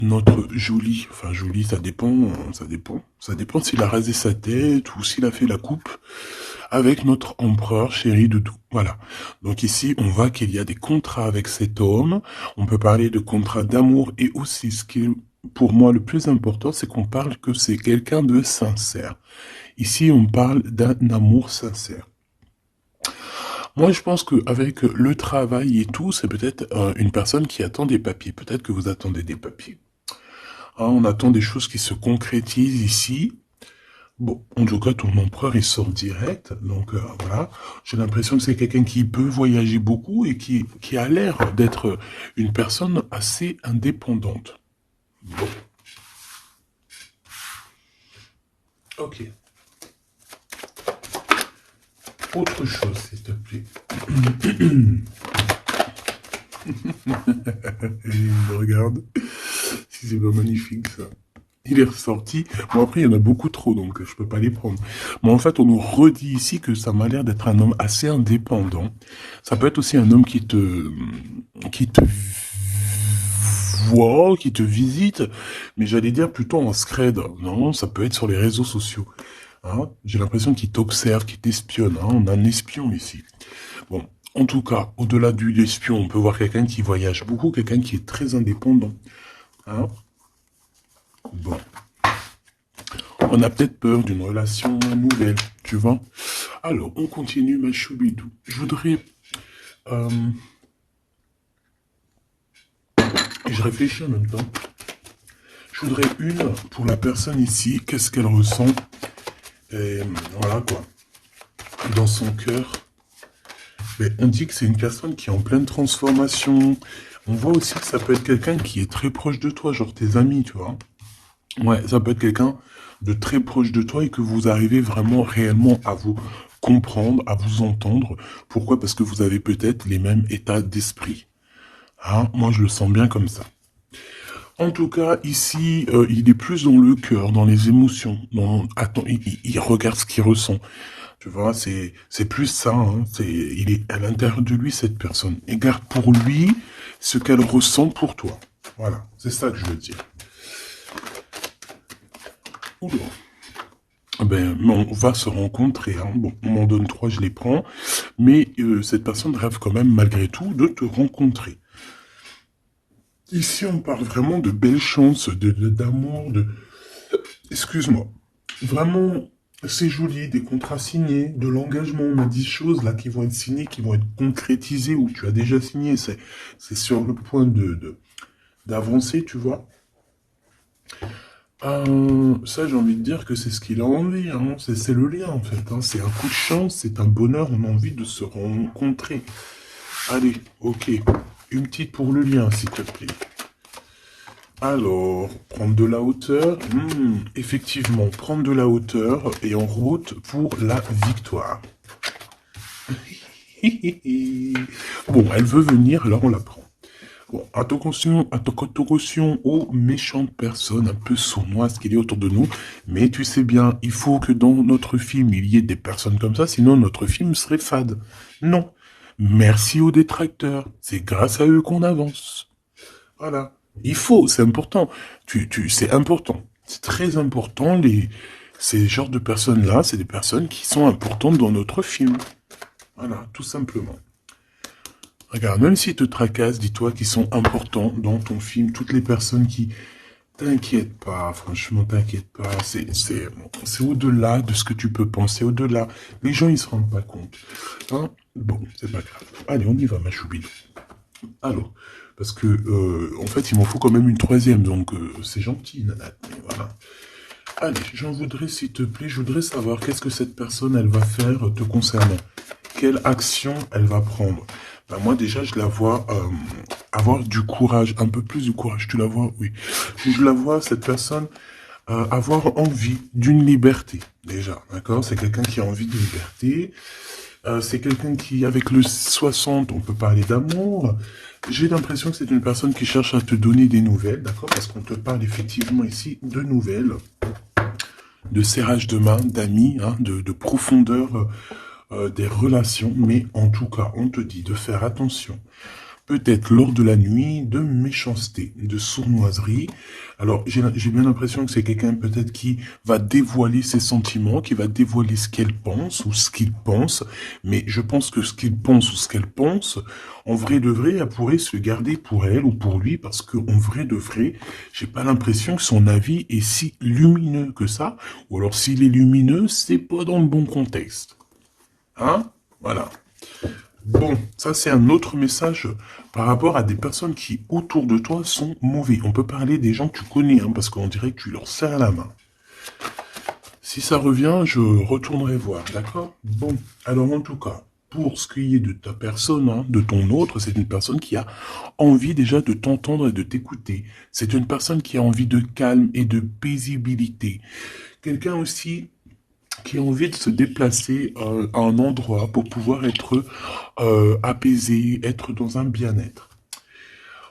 notre Jolie, enfin Jolie, ça dépend s'il a rasé sa tête ou s'il a fait la coupe avec notre empereur chéri de tout. Voilà. Donc ici, on voit qu'il y a des contrats avec cet homme. On peut parler de contrats d'amour et aussi ce qui est pour moi le plus important, c'est qu'on parle que c'est quelqu'un de sincère. Ici, on parle d'un amour sincère. Moi, je pense qu'avec le travail et tout, c'est peut-être une personne qui attend des papiers. Peut-être que vous attendez des papiers. Hein, on attend des choses qui se concrétisent ici. Bon, en tout cas, ton empereur, il sort direct. Donc, voilà. J'ai l'impression que c'est quelqu'un qui peut voyager beaucoup et qui a l'air d'être une personne assez indépendante. Bon, ok. Autre chose, s'il te plaît. Il me regarde. Si c'est pas magnifique, ça. Il est ressorti. Bon, après, il y en a beaucoup trop, donc je peux pas les prendre. Mais en fait, on nous redit ici que ça m'a l'air d'être un homme assez indépendant. Ça peut être aussi un homme qui te voit, qui te visite, mais j'allais dire plutôt en scred. Non, ça peut être sur les réseaux sociaux. Hein, j'ai l'impression qu'il t'observe, qu'il t'espionne. Hein, on a un espion ici. Bon, en tout cas, au-delà du espion, on peut voir quelqu'un qui voyage beaucoup, quelqu'un qui est très indépendant. Hein, bon. On a peut-être peur d'une relation nouvelle, tu vois. Alors, on continue, ma choubidou. Je voudrais... euh, je réfléchis en même temps. Je voudrais une pour la personne ici. Qu'est-ce qu'elle ressent? Et voilà, quoi. Dans son cœur. Mais on dit que c'est une personne qui est en pleine transformation. On voit aussi que ça peut être quelqu'un qui est très proche de toi, genre tes amis, tu vois. Ouais, ça peut être quelqu'un de très proche de toi et que vous arrivez vraiment réellement à vous comprendre, à vous entendre. Pourquoi? Parce que vous avez peut-être les mêmes états d'esprit. Hein, moi, je le sens bien comme ça. En tout cas, ici, il est plus dans le cœur, dans les émotions. Attends, il regarde ce qu'il ressent. Tu vois, c'est plus ça. Hein, il est à l'intérieur de lui, cette personne. Et garde pour lui ce qu'elle ressent pour toi. Voilà, c'est ça que je veux dire. Oula. Ben, on va se rencontrer. Hein. Bon, on m'en donne trois, je les prends. Mais cette personne rêve quand même, malgré tout, de te rencontrer. Ici, on parle vraiment de belles chances, d'amour, de... Excuse-moi. Vraiment, c'est joli, des contrats signés, de l'engagement. On a 10 choses là qui vont être signées, qui vont être concrétisées, ou tu as déjà signé. C'est sur le point d'avancer, tu vois. Ça, j'ai envie de dire que c'est ce qu'il a envie, hein. C'est le lien, en fait. Hein. C'est un coup de chance, c'est un bonheur, on a envie de se rencontrer. Allez, ok. Une petite pour le lien, s'il te plaît. Alors, prendre de la hauteur. Effectivement, prendre de la hauteur et en route pour la victoire. Bon, elle veut venir, alors on la prend. Bon, attention aux méchantes personnes un peu sournoises qu'il y a autour de nous. Mais tu sais bien, il faut que dans notre film, il y ait des personnes comme ça, sinon notre film serait fade. Non. Merci aux détracteurs. C'est grâce à eux qu'on avance. Voilà. Il faut, c'est important. C'est important. C'est très important. Ces genres de personnes-là, c'est des personnes qui sont importantes dans notre film. Voilà, tout simplement. Regarde, même s'ils te tracassent, dis-toi qu'ils sont importants dans ton film. Toutes les personnes qui... T'inquiète pas, franchement, t'inquiète pas. C'est au-delà de ce que tu peux penser, au-delà. Les gens, ils se rendent pas compte. Hein, bon, c'est pas grave. Allez, on y va, ma choubidou. Alors, parce que, en fait, il m'en faut quand même une troisième, donc c'est gentil, nana. Voilà. Allez, j'en voudrais, s'il te plaît, je voudrais savoir qu'est-ce que cette personne, elle va faire te concernant. Quelle action elle va prendre. Ben, moi, déjà, je la vois avoir du courage, un peu plus de courage. Tu la vois, oui. Je la vois, cette personne, avoir envie d'une liberté, déjà, d'accord? C'est quelqu'un qui a envie de liberté. C'est quelqu'un qui, avec le 60, on peut parler d'amour. J'ai l'impression que c'est une personne qui cherche à te donner des nouvelles, d'accord? Parce qu'on te parle effectivement ici de nouvelles, de serrage de main, d'amis, hein, de profondeur des relations. Mais en tout cas, on te dit de faire attention. peut-être lors de la nuit, de méchanceté, de sournoiserie. Alors, j'ai bien l'impression que c'est quelqu'un peut-être qui va dévoiler ses sentiments, qui va dévoiler ce qu'elle pense ou ce qu'il pense. Mais je pense que ce qu'il pense ou ce qu'elle pense, en vrai de vrai, elle pourrait se le garder pour elle ou pour lui, parce qu'en vrai de vrai, j'ai pas l'impression que son avis est si lumineux que ça. Ou alors, s'il est lumineux, c'est pas dans le bon contexte. Hein? Voilà. Bon, ça c'est un autre message par rapport à des personnes qui, autour de toi, sont mauvais. On peut parler des gens que tu connais, hein, parce qu'on dirait que tu leur serres la main. Si ça revient, je retournerai voir, d'accord? Bon, alors en tout cas, pour ce qui est de ta personne, hein, de ton autre, c'est une personne qui a envie déjà de t'entendre et de t'écouter. C'est une personne qui a envie de calme et de paisibilité. Quelqu'un aussi qui a envie de se déplacer à un endroit pour pouvoir être apaisé, être dans un bien-être.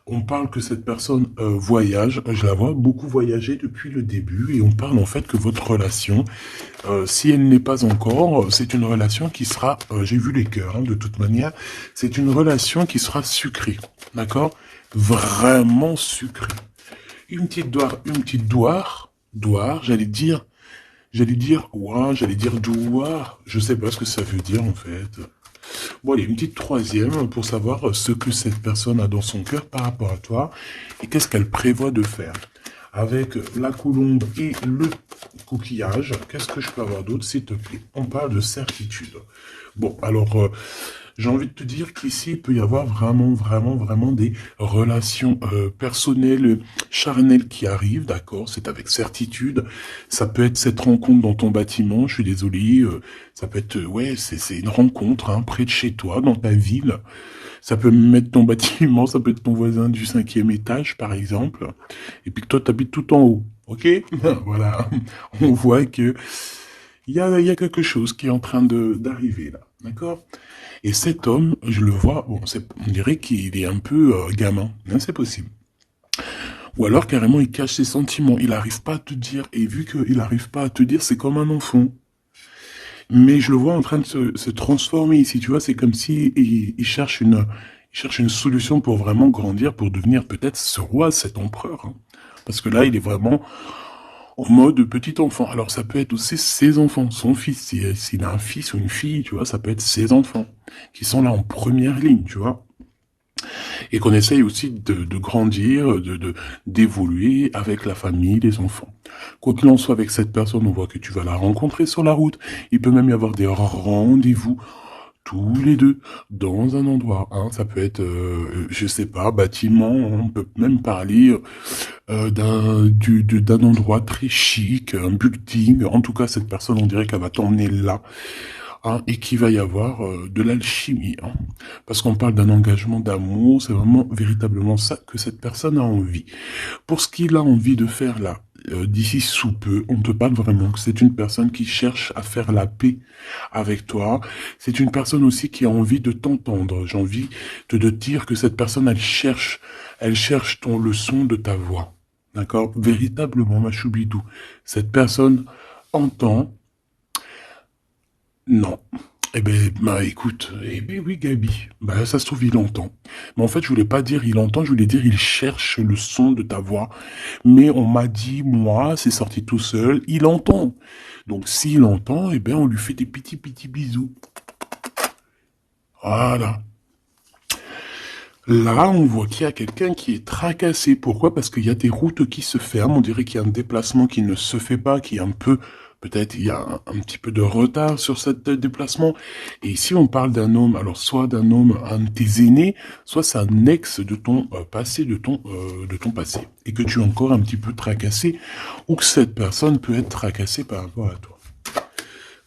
On parle que cette personne voyage, je la vois beaucoup voyager depuis le début, et on parle en fait que votre relation, si elle n'est pas encore, c'est une relation qui sera, j'ai vu les cœurs, hein, de toute manière, c'est une relation qui sera sucrée, d'accord? Vraiment sucrée. Une petite doire, j'allais dire douar, je sais pas ce que ça veut dire en fait. Bon, allez, une petite troisième pour savoir ce que cette personne a dans son cœur par rapport à toi et qu'est-ce qu'elle prévoit de faire. Avec la colombe et le coquillage, qu'est-ce que je peux avoir d'autre, s'il te plaît? On parle de certitude. Bon, alors, j'ai envie de te dire qu'ici, il peut y avoir vraiment des relations personnelles, charnelles qui arrivent, d'accord? C'est avec certitude. Ça peut être cette rencontre dans ton bâtiment, je suis désolé. Ça peut être, ouais, c'est une rencontre, hein, près de chez toi, dans ta ville. Ça peut même être ton bâtiment, ça peut être ton voisin du 5e étage, par exemple. Et puis que toi, t'habites tout en haut, ok? Voilà. On voit que il y a quelque chose qui est en train d'arriver là, d'accord? Et cet homme, je le vois, bon, on dirait qu'il est un peu gamin, hein, c'est possible. Ou alors carrément il cache ses sentiments, il n'arrive pas à te dire, et vu qu'il n'arrive pas à te dire, c'est comme un enfant. Mais je le vois en train de se transformer ici, tu vois, c'est comme si il cherche une solution pour vraiment grandir, pour devenir peut-être ce roi, cet empereur. Hein. Parce que là, il est vraiment en mode petit enfant. Alors ça peut être aussi ses enfants, son fils, s'il a un fils ou une fille, tu vois, ça peut être ses enfants, qui sont là en première ligne, tu vois. Et qu'on essaye aussi de grandir, d'évoluer avec la famille, les enfants. Quoi qu'il en soit avec cette personne, on voit que tu vas la rencontrer sur la route. Il peut même y avoir des rendez-vous tous les deux dans un endroit. Hein. Ça peut être, je sais pas, bâtiment. On peut même parler d'un endroit très chic, un building. En tout cas, cette personne, on dirait qu'elle va t'emmener là. Hein, et qu'il va y avoir de l'alchimie. Hein. Parce qu'on parle d'un engagement d'amour, c'est vraiment véritablement ça que cette personne a envie. Pour ce qu'il a envie de faire là, d'ici sous peu, on te parle vraiment que c'est une personne qui cherche à faire la paix avec toi. C'est une personne aussi qui a envie de t'entendre. J'ai envie de te dire que cette personne, elle cherche le son de ta voix. D'accord? Véritablement, ma choubidou. Cette personne entend. Non. Eh ben, bah écoute, eh ben oui Gabi, bah ça se trouve il entend. Mais en fait je voulais pas dire il entend, je voulais dire il cherche le son de ta voix. Mais on m'a dit, moi, c'est sorti tout seul, il entend. Donc s'il entend, eh ben on lui fait des petits bisous. Voilà. Là, on voit qu'il y a quelqu'un qui est tracassé. Pourquoi? Parce qu'il y a des routes qui se ferment. On dirait qu'il y a un déplacement qui ne se fait pas, qui est un peu... Peut-être il y a un petit peu de retard sur ce déplacement. Et ici, on parle d'un homme, alors soit d'un homme, un de tes aînés, soit c'est un ex de ton passé, de ton passé. Et que tu es encore un petit peu tracassé, ou que cette personne peut être tracassée par rapport à toi.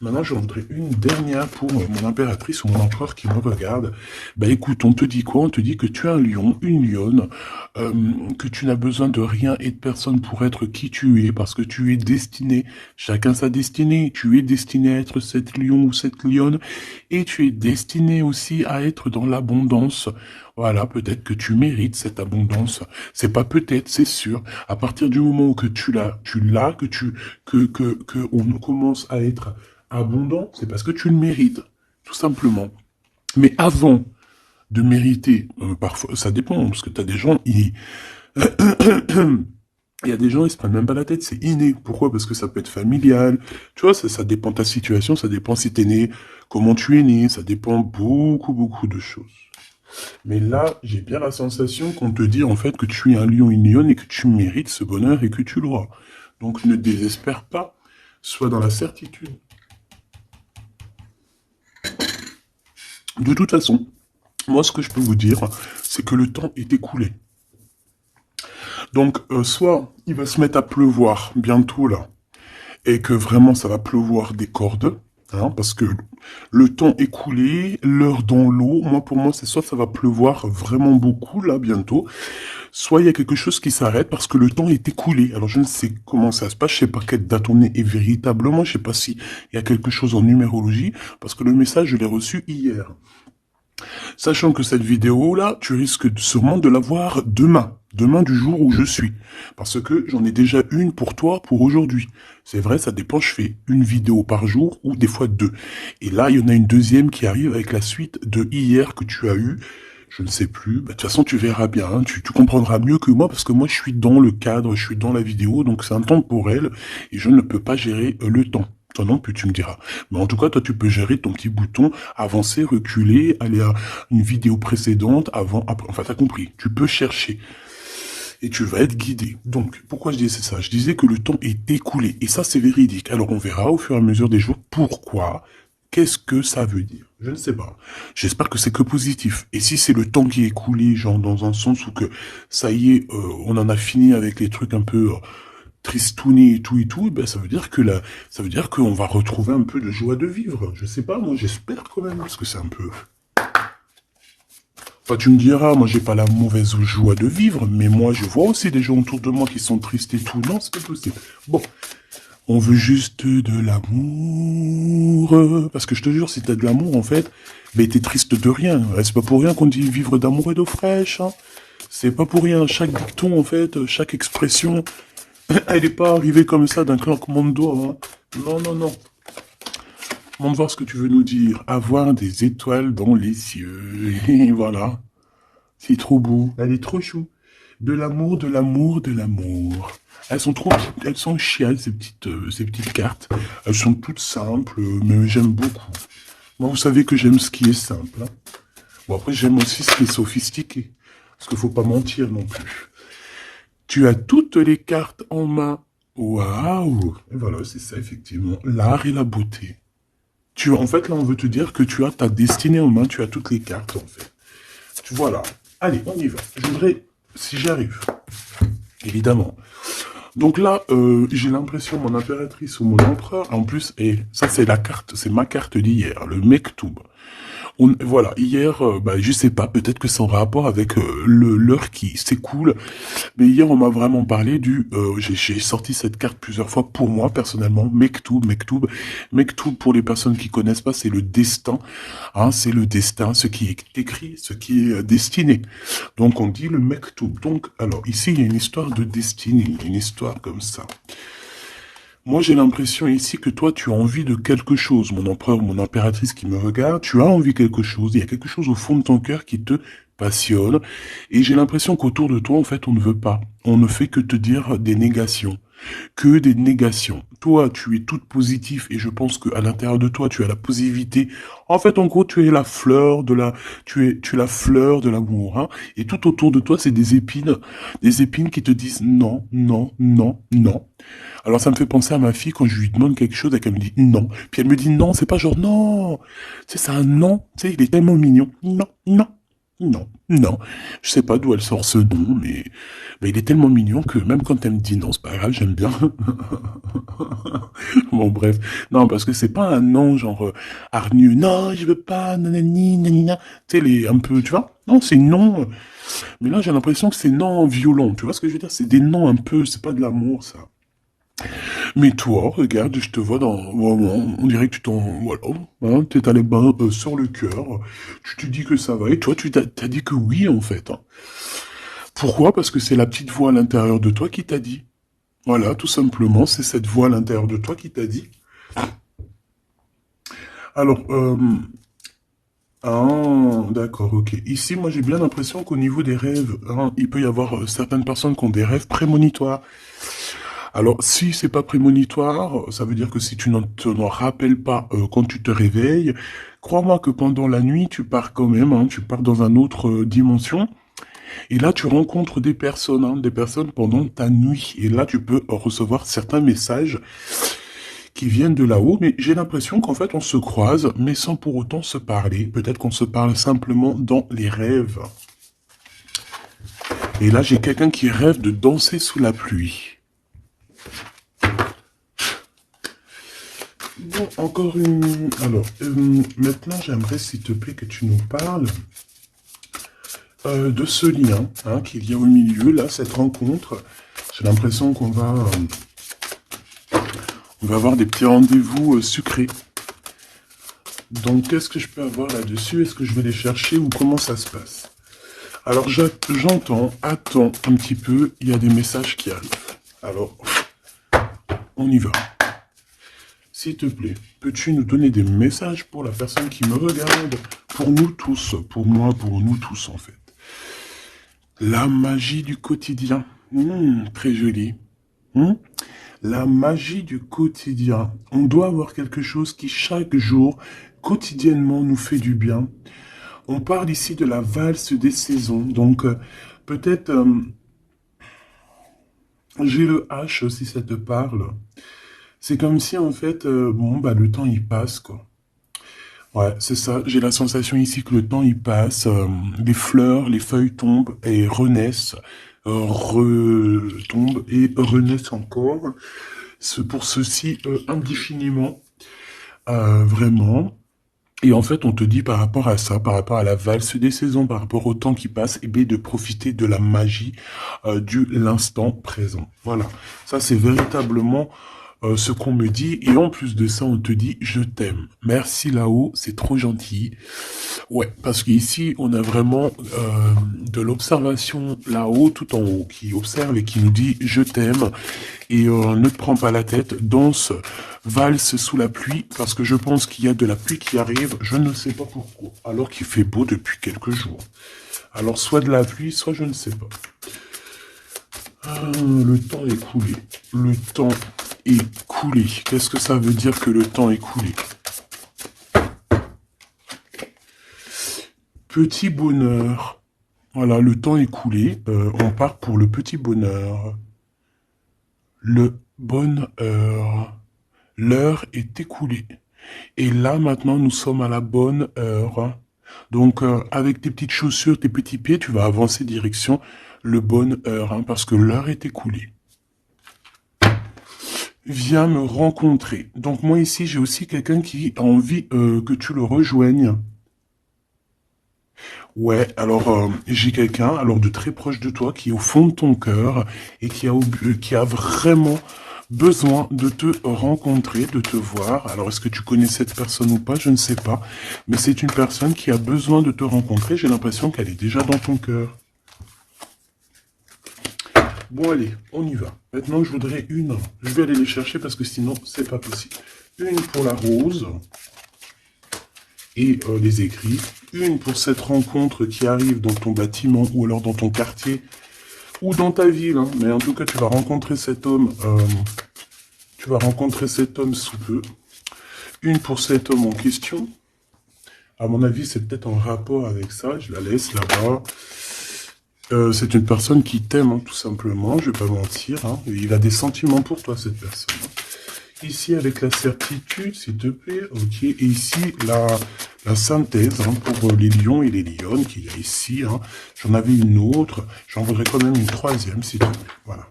Maintenant, je voudrais une dernière pour mon impératrice ou mon empereur qui me regarde. Bah écoute, on te dit quoi? On te dit que tu es un lion, une lionne, que tu n'as besoin de rien et de personne pour être qui tu es, parce que tu es destiné, chacun sa destinée, tu es destiné à être cette lion ou cette lionne, et tu es destiné aussi à être dans l'abondance. Voilà, peut-être que tu mérites cette abondance. C'est pas peut-être, c'est sûr. À partir du moment où que tu l'as, que on commence à être abondant, c'est parce que tu le mérites, tout simplement. Mais avant de mériter. Parfois, ça dépend, parce que t'as des gens, il y a des gens, ils se prennent même pas la tête, c'est inné. Pourquoi? Parce que ça peut être familial. Tu vois, ça dépend de ta situation, ça dépend si t'es né, comment tu es né, ça dépend beaucoup de choses. Mais là, j'ai bien la sensation qu'on te dit en fait que tu es un lion, une lionne et que tu mérites ce bonheur et que tu l'auras. Donc ne désespère pas, sois dans la certitude. De toute façon, moi ce que je peux vous dire, c'est que le temps est écoulé. Donc soit il va se mettre à pleuvoir bientôt là, et que vraiment ça va pleuvoir des cordes, hein, parce que le temps écoulé, l'heure dans l'eau, moi pour moi c'est soit ça va pleuvoir vraiment beaucoup là bientôt, soit il y a quelque chose qui s'arrête parce que le temps est écoulé. Alors je ne sais comment ça se passe, je sais pas quelle date on est et véritablement, je sais pas si il y a quelque chose en numérologie, parce que le message je l'ai reçu hier. Sachant que cette vidéo-là, tu risques sûrement de la voir demain. Demain du jour où je suis. Parce que j'en ai déjà une pour toi pour aujourd'hui. C'est vrai, ça dépend, je fais une vidéo par jour ou des fois deux. Et là, il y en a une deuxième qui arrive avec la suite de hier que tu as eu. Je ne sais plus. Bah, de toute façon, tu verras bien. Hein. Tu comprendras mieux que moi parce que moi, je suis dans le cadre, je suis dans la vidéo. Donc, c'est un temps pour elle et je ne peux pas gérer le temps. Toi non plus, tu me diras. Mais en tout cas, toi, tu peux gérer ton petit bouton, avancer, reculer, aller à une vidéo précédente, avant, après. Enfin, t'as compris. Tu peux chercher. Et tu vas être guidé. Donc, pourquoi je disais ça? Je disais que le temps est écoulé. Et ça, c'est véridique. Alors, on verra au fur et à mesure des jours pourquoi. Qu'est-ce que ça veut dire? Je ne sais pas. J'espère que c'est que positif. Et si c'est le temps qui est écoulé, genre dans un sens où que ça y est, on en a fini avec les trucs un peu tristouné et tout, ben ça veut dire que là, ça veut dire qu'on va retrouver un peu de joie de vivre. Je sais pas, moi j'espère quand même, parce que c'est un peu. Enfin, tu me diras, moi j'ai pas la mauvaise joie de vivre, mais moi je vois aussi des gens autour de moi qui sont tristes et tout. Non, c'est pas possible. Bon, on veut juste de l'amour. Parce que je te jure, si t'as de l'amour, en fait, ben t'es triste de rien. C'est pas pour rien qu'on dit vivre d'amour et d'eau fraîche. Hein. C'est pas pour rien. Chaque dicton, en fait, chaque expression, elle n'est pas arrivée comme ça d'un claquement de doigts. Hein. Non, non, non. Montre voir ce que tu veux nous dire. Avoir des étoiles dans les cieux. Et voilà. C'est trop beau. Elle est trop chou. De l'amour, de l'amour, de l'amour. Elles sont trop, elles sont chiales, ces petites cartes. Elles sont toutes simples, mais j'aime beaucoup. Moi, vous savez que j'aime ce qui est simple. Hein. Bon, après, j'aime aussi ce qui est sophistiqué. Parce qu'il faut pas mentir non plus. Tu as toutes les cartes en main. Waouh! Et voilà, c'est ça, effectivement. L'art et la beauté. En fait, là, on veut te dire que tu as ta destinée en main, tu as toutes les cartes, en fait. Voilà. Allez, on y va. Je voudrais, si j'y arrive, évidemment. Donc là, j'ai l'impression, mon impératrice ou mon empereur, en plus, et ça, c'est la carte, c'est ma carte d'hier, le Mektoub. Voilà, hier, je sais pas, peut-être que c'est en rapport avec l'heure qui s'écoule, mais hier on m'a vraiment parlé j'ai sorti cette carte plusieurs fois pour moi personnellement, Mektoub pour les personnes qui connaissent pas, c'est le destin, hein, c'est le destin, ce qui est écrit, ce qui est destiné. Donc on dit le Mektoub. Donc alors ici il y a une histoire de destinée, une histoire comme ça. Moi, j'ai l'impression ici que toi, tu as envie de quelque chose. Mon empereur, mon impératrice qui me regarde, tu as envie de quelque chose. Il y a quelque chose au fond de ton cœur qui te passionne. Et j'ai l'impression qu'autour de toi, en fait, on ne veut pas. On ne fait que te dire des négations. Que des négations. Toi, tu es toute positive et je pense qu'à l'intérieur de toi, tu as la positivité. En fait, en gros, tu es la fleur de tu es la fleur de l'amour, hein. Et tout autour de toi, c'est des épines qui te disent non, non, non, non. Alors ça me fait penser à ma fille quand je lui demande quelque chose et qu'elle me dit non. Puis elle me dit non, c'est pas genre non. Tu sais, c'est un non. Tu sais, il est tellement mignon. Non, non, non, non. Je sais pas d'où elle sort ce nom, mais il est tellement mignon que même quand elle me dit non, c'est pas grave, j'aime bien. Bon, bref. Non, parce que c'est pas un non genre hargneux. Non, je veux pas, nanani, nanina. Tu sais, un peu, tu vois. Non, c'est non. Mais là, j'ai l'impression que c'est non violent. Tu vois ce que je veux dire? C'est des noms un peu, c'est pas de l'amour, ça. Mais toi, regarde, je te vois on dirait que tu voilà, hein, t'es allé ben, sur le cœur, tu te dis que ça va, et toi, tu t'as dit que oui, en fait. Hein. Pourquoi? Parce que c'est la petite voix à l'intérieur de toi qui t'a dit. Voilà, tout simplement, c'est cette voix à l'intérieur de toi qui t'a dit. Alors, Ah, d'accord, ok. Ici, moi, j'ai bien l'impression qu'au niveau des rêves, hein, il peut y avoir certaines personnes qui ont des rêves prémonitoires. Alors, si c'est pas prémonitoire, ça veut dire que si tu ne t'en rappelles pas quand tu te réveilles, crois-moi que pendant la nuit, tu pars quand même, hein, tu pars dans une autre dimension. Et là, tu rencontres des personnes pendant ta nuit. Et là, tu peux recevoir certains messages qui viennent de là-haut. Mais j'ai l'impression qu'en fait, on se croise, mais sans pour autant se parler. Peut-être qu'on se parle simplement dans les rêves. Et là, j'ai quelqu'un qui rêve de danser sous la pluie. Bon, encore une... Alors, maintenant, j'aimerais, s'il te plaît, que tu nous parles de ce lien hein, qu'il y a au milieu, là, cette rencontre. J'ai l'impression on va avoir des petits rendez-vous sucrés. Donc, qu'est-ce que je peux avoir là-dessus? Est-ce que je vais les chercher ou comment ça se passe? Alors, j'entends, attends un petit peu, il y a des messages qui arrivent. Alors, on y va. S'il te plaît, peux-tu nous donner des messages pour la personne qui me regarde? Pour nous tous, pour moi, pour nous tous en fait. La magie du quotidien. Très joli. La magie du quotidien. On doit avoir quelque chose qui chaque jour, quotidiennement, nous fait du bien. On parle ici de la valse des saisons. Donc, peut-être, j'ai le H si ça te parle. C'est comme si, en fait, bon, bah, le temps, il passe, quoi. Ouais, c'est ça. J'ai la sensation ici que le temps, il passe. Les fleurs, les feuilles tombent et renaissent. Retombent et renaissent encore. Pour ceci, indéfiniment. Vraiment. Et en fait, on te dit par rapport à ça, par rapport à la valse des saisons, par rapport au temps qui passe, eh bien, de profiter de la magie du l'instant présent. Voilà. Ça, c'est véritablement ce qu'on me dit. Et en plus de ça, on te dit, je t'aime. Merci là-haut, c'est trop gentil. Ouais, parce qu'ici, on a vraiment de l'observation là-haut, tout en haut, qui observe et qui nous dit, je t'aime. Et ne te prends pas la tête, danse, valse sous la pluie, parce que je pense qu'il y a de la pluie qui arrive, je ne sais pas pourquoi, alors qu'il fait beau depuis quelques jours. Alors soit de la pluie, soit je ne sais pas. Le temps est coulé. Le temps est coulé. Qu'est-ce que ça veut dire que le temps est coulé? Petit bonheur. Voilà, le temps est coulé. On part pour le petit bonheur. Le bonheur. L'heure est écoulée. Et là, maintenant, nous sommes à la bonne heure. Donc, avec tes petites chaussures, tes petits pieds, tu vas avancer direction le bonne heure, hein, parce que l'heure est écoulée. Viens me rencontrer. Donc, moi, ici, j'ai aussi quelqu'un qui a envie que tu le rejoignes. Ouais, alors, j'ai quelqu'un, alors de très proche de toi, qui est au fond de ton cœur et qui a vraiment besoin de te rencontrer, de te voir. Alors, est-ce que tu connais cette personne ou pas? Je ne sais pas. Mais c'est une personne qui a besoin de te rencontrer. J'ai l'impression qu'elle est déjà dans ton cœur. Bon, allez, on y va. Maintenant, je voudrais une. Je vais aller les chercher parce que sinon, c'est pas possible. Une pour la rose et les écrits. Une pour cette rencontre qui arrive dans ton bâtiment ou alors dans ton quartier ou dans ta ville. Hein. Mais en tout cas, tu vas rencontrer cet homme. Tu vas rencontrer cet homme sous peu. Une pour cet homme en question. À mon avis, c'est peut-être en rapport avec ça. Je la laisse là-bas. C'est une personne qui t'aime, hein, tout simplement. Je vais pas mentir. Hein. Il a des sentiments pour toi, cette personne. Ici, avec la certitude, s'il te plaît. Ok. Et ici, la synthèse hein, pour les lions et les lionnes qu'il y a ici. Hein. J'en avais une autre. J'en voudrais quand même une troisième, s'il te plaît. Voilà.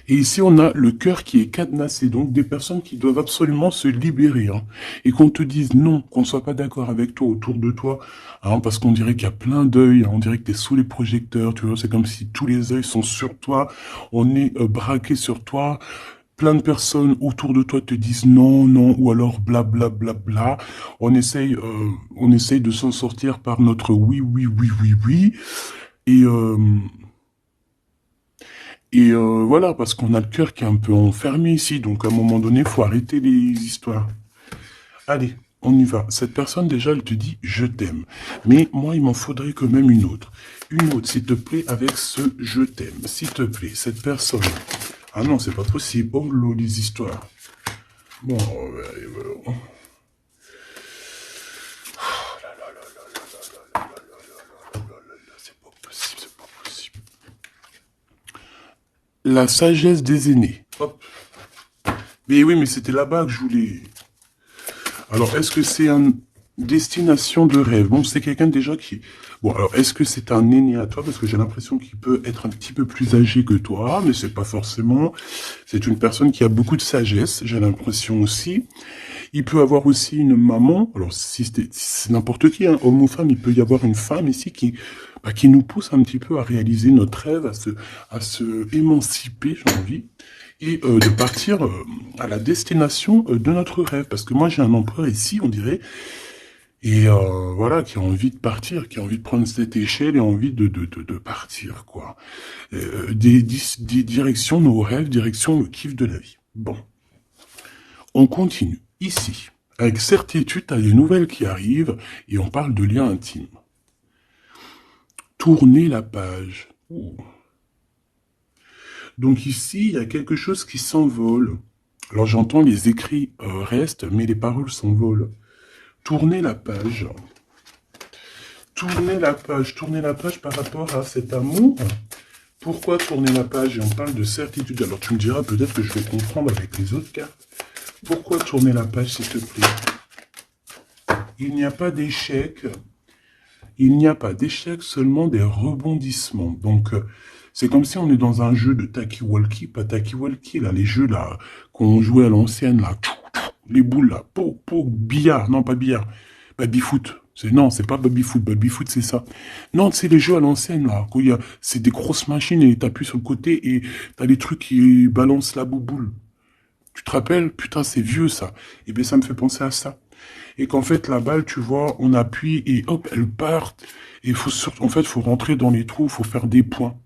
Et ici, on a le cœur qui est cadenassé, donc des personnes qui doivent absolument se libérer. Hein, et qu'on te dise non, qu'on soit pas d'accord avec toi autour de toi, hein, parce qu'on dirait qu'il y a plein d'œils, hein, on dirait que tu es sous les projecteurs, tu vois, c'est comme si tous les œils sont sur toi, on est braqué sur toi, plein de personnes autour de toi te disent non, non, ou alors bla bla bla bla. On essaye de s'en sortir par notre oui, oui, oui, oui, oui. Et voilà, parce qu'on a le cœur qui est un peu enfermé ici, donc à un moment donné, il faut arrêter les histoires. Allez, On y va. Cette personne, déjà, elle te dit « je t'aime ». Mais moi, il m'en faudrait quand même une autre. Une autre, s'il te plaît, avec ce « je t'aime ». S'il te plaît, cette personne. Ah non, c'est pas possible. Oh là, les histoires. Bon, c'est pas possible, c'est pas possible. La sagesse des aînés. Hop. Mais oui, mais c'était là-bas que je voulais... Alors, est-ce que c'est une destination de rêve? Bon, c'est quelqu'un déjà qui... Bon, alors, est-ce que c'est un aîné à toi? Parce que j'ai l'impression qu'il peut être un petit peu plus âgé que toi, mais c'est pas forcément... C'est une personne qui a beaucoup de sagesse, j'ai l'impression aussi. Il peut avoir aussi une maman. Alors, si c'est n'importe qui, hein, homme ou femme, il peut y avoir une femme ici qui nous pousse un petit peu à réaliser notre rêve, à se émanciper, j'ai envie, et de partir à la destination de notre rêve. Parce que moi, j'ai un empereur ici, on dirait, et voilà, qui a envie de partir, qui a envie de prendre cette échelle et envie de partir, quoi. Des directions, nos rêves, direction le kiff de la vie. Bon, on continue. Ici, avec certitude, tu as des nouvelles qui arrivent et on parle de liens intimes. Tourner la page. Ouh. Donc ici, il y a quelque chose qui s'envole. Alors j'entends les écrits restent, mais les paroles s'envolent. Tourner la page. Tourner la page par rapport à cet amour. Pourquoi tourner la page? Et on parle de certitude. Alors tu me diras peut-être que je vais comprendre avec les autres cartes. Pourquoi tourner la page, s'il te plaît? Il n'y a pas d'échec. Il n'y a pas d'échec, seulement des rebondissements. Donc, c'est comme si on est dans un jeu de Taki-Walkie, pas Taki-Walkie, là, les jeux là qu'on jouait à l'ancienne, là, les boules là, billard, non pas billard, baby-foot. Non, c'est pas baby-foot, baby-foot c'est ça. Non, c'est les jeux à l'ancienne là, c'est des grosses machines et t'appuies sur le côté et t'as des trucs qui balancent la bouboule. Tu te rappelles? Putain, c'est vieux ça. Et bien ça me fait penser à ça. Et qu'en fait, la balle, tu vois, on appuie et hop, elle part. Et en fait, faut rentrer dans les trous, faut faire des points.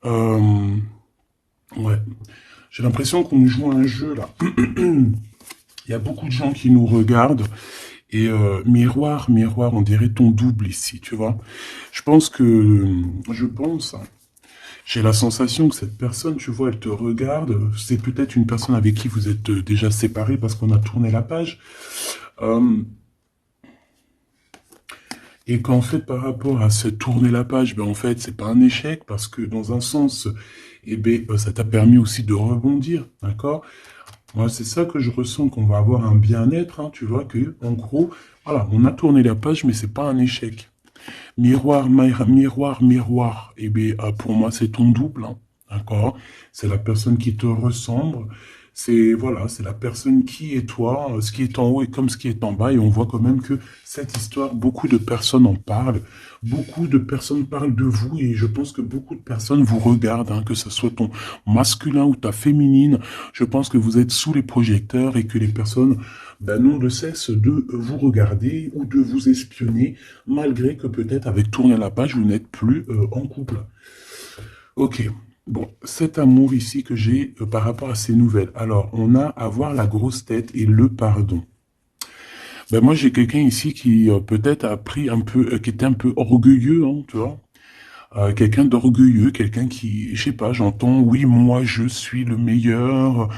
Ouais. J'ai l'impression qu'on joue à un jeu, là. Il y a beaucoup de gens qui nous regardent. Et miroir, miroir, on dirait ton double ici, tu vois. Je pense, hein, j'ai la sensation que cette personne, tu vois, elle te regarde. C'est peut-être une personne avec qui vous êtes déjà séparés parce qu'on a tourné la page. Et qu'en fait, par rapport à se tourner la page, ben en fait, c'est pas un échec parce que dans un sens, eh ben, ça t'a permis aussi de rebondir, d'accord? Moi, c'est ça que je ressens, qu'on va avoir un bien-être, hein, tu vois, que, en gros, voilà, on a tourné la page, mais c'est pas un échec. Miroir, miroir, miroir, eh bien, pour moi, c'est ton double, hein, d'accord? C'est la personne qui te ressemble, c'est, voilà, c'est la personne qui est toi, ce qui est en haut est comme ce qui est en bas, et on voit quand même que cette histoire, beaucoup de personnes en parlent, beaucoup de personnes parlent de vous, et je pense que beaucoup de personnes vous regardent, hein, que ce soit ton masculin ou ta féminine, je pense que vous êtes sous les projecteurs, et que les personnes, ben, n'ont de cesse de vous regarder, ou de vous espionner, malgré que peut-être avec tourner la page, vous n'êtes plus en couple. Ok. Bon, cet amour ici que j'ai par rapport à ces nouvelles. Alors, on a avoir la grosse tête et le pardon. Ben moi, j'ai quelqu'un ici qui peut-être a pris un peu, qui était un peu orgueilleux, hein, tu vois. Quelqu'un d'orgueilleux, quelqu'un qui, je sais pas, j'entends, oui, moi, je suis le meilleur,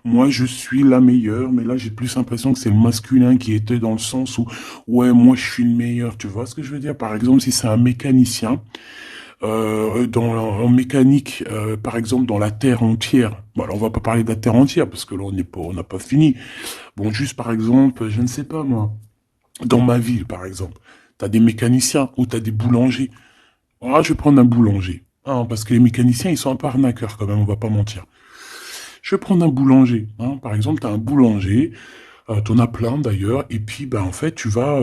moi, je suis la meilleure, mais là, j'ai plus l'impression que c'est le masculin qui était dans le sens où, ouais, moi, je suis le meilleur, tu vois ce que je veux dire? Par exemple, si c'est un mécanicien, en mécanique, par exemple, dans la Terre entière. Bon, alors on va pas parler de la Terre entière, parce que là, on n'a pas fini. Bon, juste par exemple, je ne sais pas, moi, dans ma ville, par exemple, t'as des mécaniciens ou t'as des boulangers. Ah, je vais prendre un boulanger. Ah, parce que les mécaniciens, ils sont un peu arnaqueurs, quand même, on va pas mentir. Je vais prendre un boulanger. Hein. Par exemple, t'as un boulanger, t'en as plein d'ailleurs, et puis, ben, en fait, tu vas...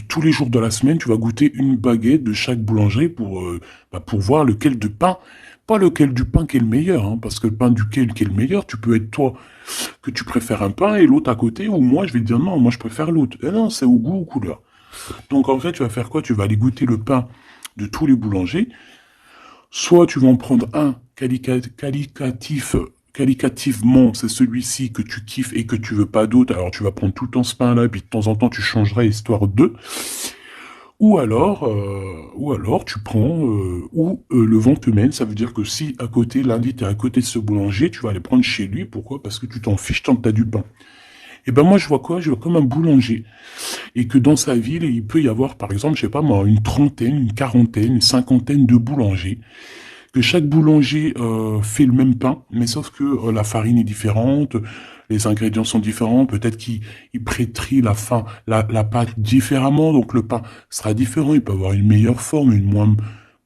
tous les jours de la semaine, tu vas goûter une baguette de chaque boulangerie pour voir lequel de pain, pas lequel du pain qui est le meilleur, hein, parce que le pain duquel qui est le meilleur, tu peux être toi, que tu préfères un pain et l'autre à côté, ou moi je vais te dire non, moi je préfère l'autre. Et non, c'est au goût, aux couleurs. Donc en fait, tu vas faire quoi? Tu vas aller goûter le pain de tous les boulangers, soit tu vas en prendre un qualitativement, c'est celui-ci que tu kiffes et que tu veux pas d'autre, alors tu vas prendre tout le temps ce pain-là, puis de temps en temps tu changerais histoire de. Ou alors tu prends le vent te mène, ça veut dire que si à côté, lundi, tu es à côté de ce boulanger, tu vas aller prendre chez lui. Pourquoi? Parce que tu t'en fiches tant que t'as du pain. Et ben moi je vois quoi? Je vois comme un boulanger. Et que dans sa ville, il peut y avoir, par exemple, je sais pas moi, une trentaine, une quarantaine, une cinquantaine de boulangers. Que chaque boulanger fait le même pain, mais sauf que la farine est différente, les ingrédients sont différents, peut-être qu'il pétrit la pâte différemment, donc le pain sera différent, il peut avoir une meilleure forme, une moins...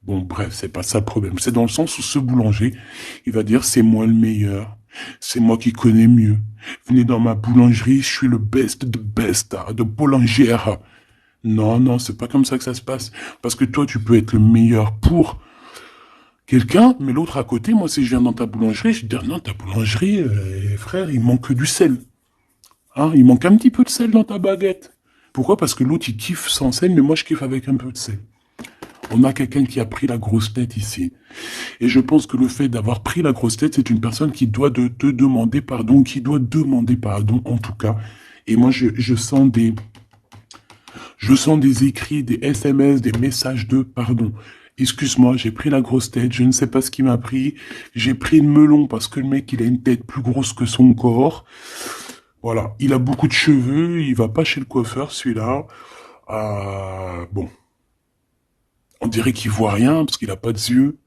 Bon, bref, c'est pas ça le problème. C'est dans le sens où ce boulanger, il va dire c'est moi le meilleur, c'est moi qui connais mieux. Venez dans ma boulangerie, je suis le best de best, de boulangère. Non, non, c'est pas comme ça que ça se passe. Parce que toi, tu peux être le meilleur pour quelqu'un, mais l'autre à côté, moi, si je viens dans ta boulangerie, je vais te dire, non, ta boulangerie, frère, il manque du sel. Hein, il manque un petit peu de sel dans ta baguette. Pourquoi? Parce que l'autre, il kiffe sans sel, mais moi, je kiffe avec un peu de sel. On a quelqu'un qui a pris la grosse tête ici. Et je pense que le fait d'avoir pris la grosse tête, c'est une personne qui doit te demander pardon, qui doit demander pardon, en tout cas. Et moi, je sens des écrits, des SMS, des messages de pardon. Excuse-moi, j'ai pris la grosse tête, je ne sais pas ce qui m'a pris. J'ai pris le melon parce que le mec, il a une tête plus grosse que son corps. Voilà, il a beaucoup de cheveux, il va pas chez le coiffeur, celui-là. Bon, on dirait qu'il voit rien parce qu'il a pas de yeux.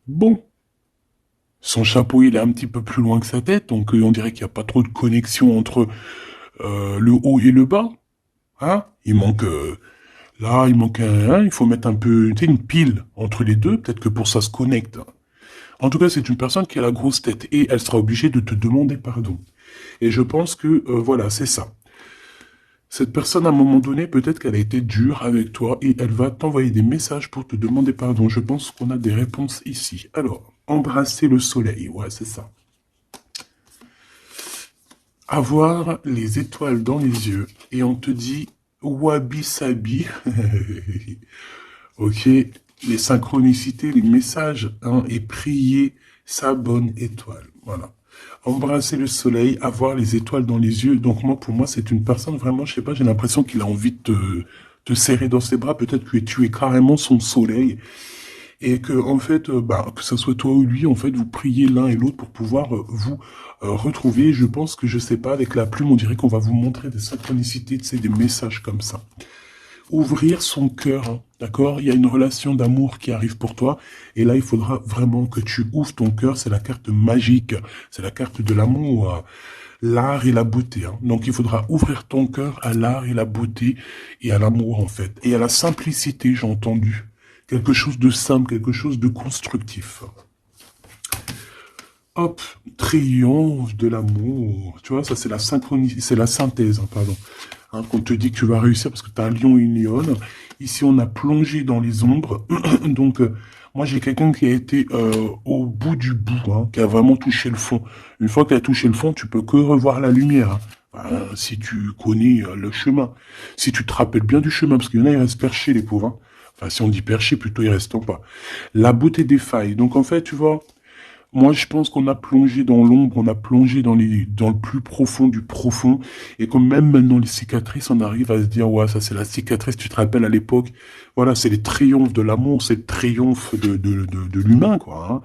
Bon, son chapeau, il est un petit peu plus loin que sa tête, donc on dirait qu'il n'y a pas trop de connexion entre le haut et le bas. Hein? Il manque... Là, il manque il faut mettre un peu, tu sais, une pile entre les deux, peut-être que pour ça se connecte. En tout cas, c'est une personne qui a la grosse tête et elle sera obligée de te demander pardon. Et je pense que, voilà, c'est ça. Cette personne, à un moment donné, peut-être qu'elle a été dure avec toi et elle va t'envoyer des messages pour te demander pardon. Je pense qu'on a des réponses ici. Alors, embrasser le soleil, ouais, c'est ça. Avoir les étoiles dans les yeux et on te dit wabi sabi. Ok, les synchronicités, les messages, hein, et prier sa bonne étoile. Voilà. Embrasser le soleil, avoir les étoiles dans les yeux. Donc moi, pour moi, c'est une personne vraiment, je sais pas, j'ai l'impression qu'il a envie de te serrer dans ses bras. Peut-être que tu es carrément son soleil. Et que, en fait, que ce soit toi ou lui, en fait, vous priez l'un et l'autre pour pouvoir vous retrouver. Je pense que, je sais pas, avec la plume, on dirait qu'on va vous montrer des synchronicités, tu sais, des messages comme ça. Ouvrir son cœur, hein, d'accord? Il y a une relation d'amour qui arrive pour toi, et là, il faudra vraiment que tu ouvres ton cœur. C'est la carte magique, c'est la carte de l'amour, l'art et la beauté. Hein. Donc, il faudra ouvrir ton cœur à l'art et la beauté, et à l'amour, en fait. Et à la simplicité, j'ai entendu. Quelque chose de simple, quelque chose de constructif. Hop, triomphe de l'amour. Tu vois, ça c'est la synchronie, c'est la synthèse, hein, pardon. Hein, qu'on te dit que tu vas réussir parce que tu as un lion et une lionne. Ici, on a plongé dans les ombres. Donc, moi, j'ai quelqu'un qui a été au bout du bout, hein, qui a vraiment touché le fond. Une fois qu'il a touché le fond, tu peux que revoir la lumière. Hein. Si tu connais le chemin. Si tu te rappelles bien du chemin, parce qu'il y en a, ils restent perchés, les pauvres. Hein. Enfin, si on dit perché, plutôt ils restent en pas. La beauté des failles. Donc, en fait, tu vois, moi, je pense qu'on a plongé dans l'ombre, on a plongé dans le plus profond du profond. Et comme même maintenant, les cicatrices, on arrive à se dire, ouais, ça, c'est la cicatrice, tu te rappelles à l'époque. Voilà, c'est les triomphes de l'amour, c'est le triomphe de l'humain, quoi. Hein.